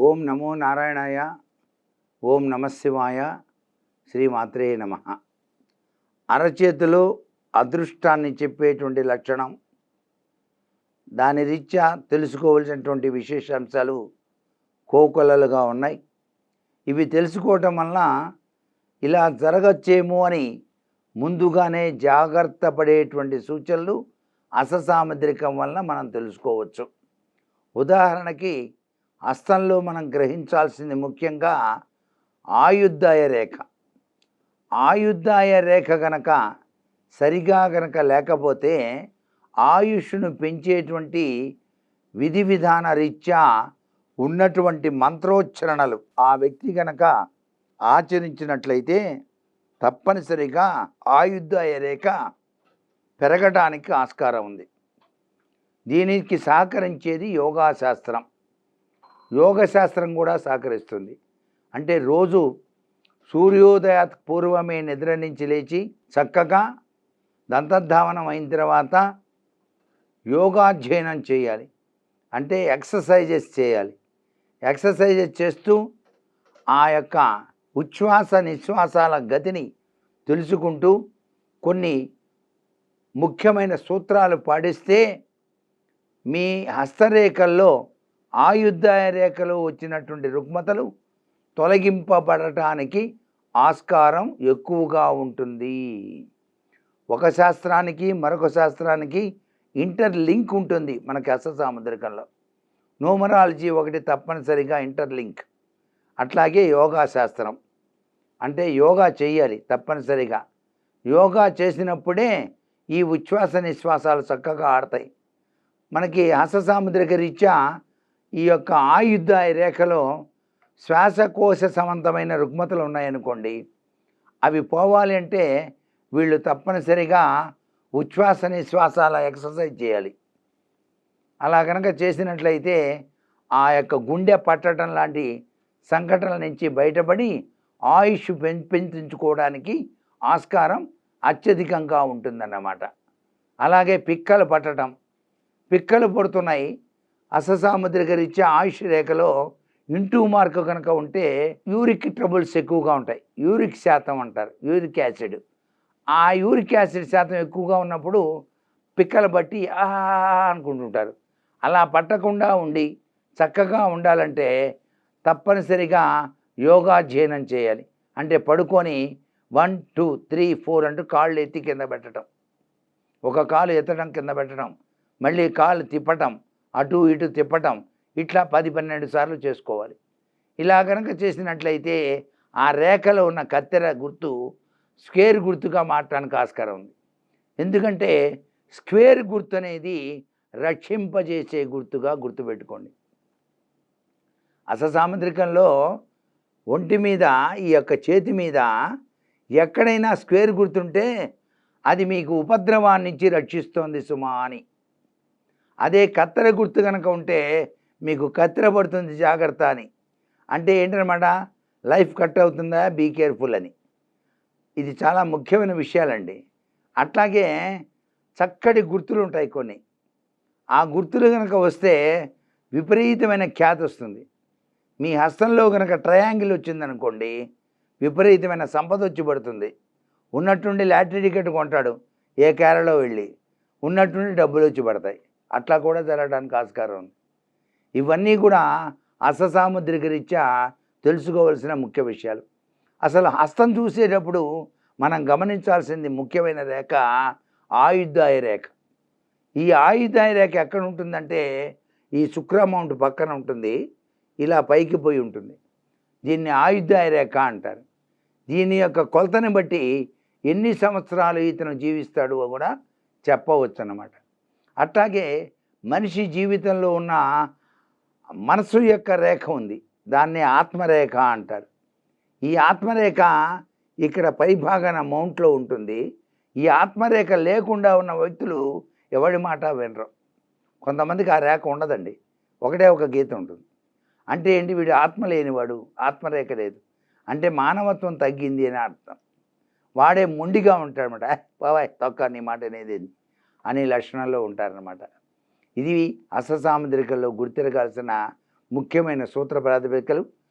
ఓం నమో నారాయణాయ. ఓం నమశివాయ. శ్రీమాత్రే నమ. అరచేతిలో అదృష్టాన్ని చెప్పేటువంటి లక్షణం, దాని రీత్యా తెలుసుకోవలసినటువంటి విశేషాంశాలు కోకొల్లలుగా ఉన్నాయి. ఇవి తెలుసుకోవటం వలన ఇలా జరగచ్చేమో అని ముందుగానే జాగ్రత్త పడేటువంటి సూచనలు అససాముద్రికం వలన మనం తెలుసుకోవచ్చు. ఉదాహరణకి హస్తంలో మనం గ్రహించాల్సింది ముఖ్యంగా ఆయుద్ధాయ రేఖ. ఆయుద్ధాయ రేఖ గనక సరిగా గనక లేకపోతే ఆయుష్ను పెంచేటువంటి విధి విధాన రీత్యా ఉన్నటువంటి మంత్రోచ్చరణలు ఆ వ్యక్తి గనక ఆచరించినట్లయితే తప్పనిసరిగా ఆయుద్ధాయ రేఖ పెరగడానికి ఆస్కారం ఉంది. దీనికి సహకరించేది యోగాశాస్త్రం. యోగశాస్త్రం కూడా సహకరిస్తుంది. అంటే రోజు సూర్యోదయ పూర్వమే నిద్ర నుంచి లేచి చక్కగా దంతధావనం అయిన తర్వాత యోగాధ్యయనం చేయాలి. అంటే ఎక్సర్సైజెస్ చేయాలి. ఎక్సర్సైజెస్ చేస్తూ ఆ యొక్క ఉచ్ఛ్వాస నిశ్వాసాల గతిని తెలుసుకుంటూ కొన్ని ముఖ్యమైన సూత్రాలు పాటిస్తే మీ హస్తరేఖల్లో ఆయుద్ధాయ రేఖలో వచ్చినటువంటి రుగ్మతలు తొలగింపబడటానికి ఆస్కారం ఎక్కువగా ఉంటుంది. ఒక శాస్త్రానికి మరొక శాస్త్రానికి ఇంటర్లింక్ ఉంటుంది. మనకి హస్తసాముద్రికంలో న్యూమరాలజీ ఒకటి తప్పనిసరిగా ఇంటర్లింక్. అట్లాగే యోగా శాస్త్రం అంటే యోగా చేయాలి తప్పనిసరిగా. యోగా చేసినప్పుడే ఈ ఉచ్ఛ్వాస నిశ్వాసాలు చక్కగా ఆడతాయి. మనకి హస్తసాముద్రిక రీత్యా ఈ యొక్క ఆయుద్ధాయ రేఖలో శ్వాసకోశ సంబంధమైన రుగ్మతలు ఉన్నాయనుకోండి, అవి పోవాలి అంటే వీళ్ళు తప్పనిసరిగా ఉచ్ఛ్వాస నిశ్వాసాల ఎక్సర్సైజ్ చేయాలి. అలా కనుక చేసినట్లయితే ఆ యొక్క గుండె పట్టడం లాంటి సంఘటనల నుంచి బయటపడి ఆయుష్ పెంచుకోవడానికి ఆస్కారం అత్యధికంగా ఉంటుందన్నమాట. అలాగే పిక్కలు పట్టడం, పిక్కలు పడుతున్నాయి. అససాముద్రిక రీత్యా ఆయుష్ రేఖలో ఇంటూ మార్కు కనుక ఉంటే యూరిక్ ట్రబుల్స్ ఎక్కువగా ఉంటాయి. యూరిక్ శాతం అంటారు, యూరిక్ యాసిడ్. ఆ యూరిక్ యాసిడ్ శాతం ఎక్కువగా ఉన్నప్పుడు పిక్కలు బట్టి అనుకుంటుంటారు. అలా పట్టకుండా ఉండి చక్కగా ఉండాలంటే తప్పనిసరిగా యోగాధ్యయనం చేయాలి. అంటే పడుకొని 1 2 3 4 అంటూ కాళ్ళు ఎత్తి కింద పెట్టడం, ఒక కాలు ఎత్తడం కింద పెట్టడం, మళ్ళీ కాలు తిప్పటం, అటు ఇటు తిప్పటం, ఇట్లా 10-12 సార్లు చేసుకోవాలి. ఇలా కనుక చేసినట్లయితే ఆ రేఖలో ఉన్న కత్తెర గుర్తు స్క్వేర్ గుర్తుగా మారటానికి ఆస్కారం ఉంది. ఎందుకంటే స్క్వేర్ గుర్తు అనేది రక్షింపజేసే గుర్తుగా గుర్తుపెట్టుకోండి. అససాముద్రికంలో ఒంటి మీద ఈ యొక్క చేతి మీద ఎక్కడైనా స్క్వేర్ గుర్తుంటే అది మీకు ఉపద్రవాన్ని నుంచి రక్షిస్తోంది సుమా అని. అదే కత్తెర గుర్తు కనుక ఉంటే మీకు కత్తెర పడుతుంది జాగ్రత్త అని. అంటే ఏంటనమాట, లైఫ్ కట్ అవుతుందా, బీ కేర్ఫుల్ అని. ఇది చాలా ముఖ్యమైన విషయాలండి. అట్లాగే చక్కటి గుర్తులు ఉంటాయి కొన్ని. ఆ గుర్తులు కనుక వస్తే విపరీతమైన ఖ్యాతి వస్తుంది. మీ హస్తంలో కనుక ట్రయాంగిల్ వచ్చిందనుకోండి, విపరీతమైన సంపద వచ్చి పడుతుంది. ఉన్నట్టుండి లాటరీ టికెట్ కొంటాడు ఏ కేరళలో వెళ్ళి, ఉన్నట్టుండి డబ్బులు వచ్చి పడతాయి. అట్లా కూడా జరగడానికి ఆస్కారం ఉంది. ఇవన్నీ కూడా హస్తసాముద్రిక రీత్యా తెలుసుకోవాల్సిన ముఖ్య విషయాలు. అసలు హస్తం చూసేటప్పుడు మనం గమనించాల్సింది ముఖ్యమైన రేఖ ఆయుద్ధాయ రేఖ. ఈ ఆయుద్ధాయ రేఖ ఎక్కడ ఉంటుందంటే ఈ శుక్రమౌంట్ పక్కన ఉంటుంది, ఇలా పైకి పోయి ఉంటుంది. దీన్ని ఆయుద్ధాయ రేఖ అంటారు. దీని యొక్క కొలతని బట్టి ఎన్ని సంవత్సరాలు ఇతను జీవిస్తాడో కూడా చెప్పవచ్చు అన్నమాట. అట్లాగే మనిషి జీవితంలో ఉన్న మనసు యొక్క రేఖ ఉంది, దాన్ని ఆత్మరేఖ అంటారు. ఈ ఆత్మరేఖ ఇక్కడ పై భాగాన మౌంట్లో ఉంటుంది. ఈ ఆత్మరేఖ లేకుండా ఉన్న వ్యక్తులు ఎవరి మాట వినరు. కొంతమందికి ఆ రేఖ ఉండదండి, ఒకటే ఒక గీత ఉంటుంది. అంటే ఏంటి, వీడు ఆత్మ లేనివాడు, ఆత్మరేఖ లేదు అంటే మానవత్వం తగ్గింది అని అర్థం. వాడే మొండిగా ఉంటాడనమాట. బాబాయ్ తొక్క నీ మాట అనేది అనే లక్షణాల్లో ఉంటారనమాట. ఇది హస్తసాముద్రికల్లో గుర్తిరగాల్సిన ముఖ్యమైన సూత్ర ప్రాతిపదికలు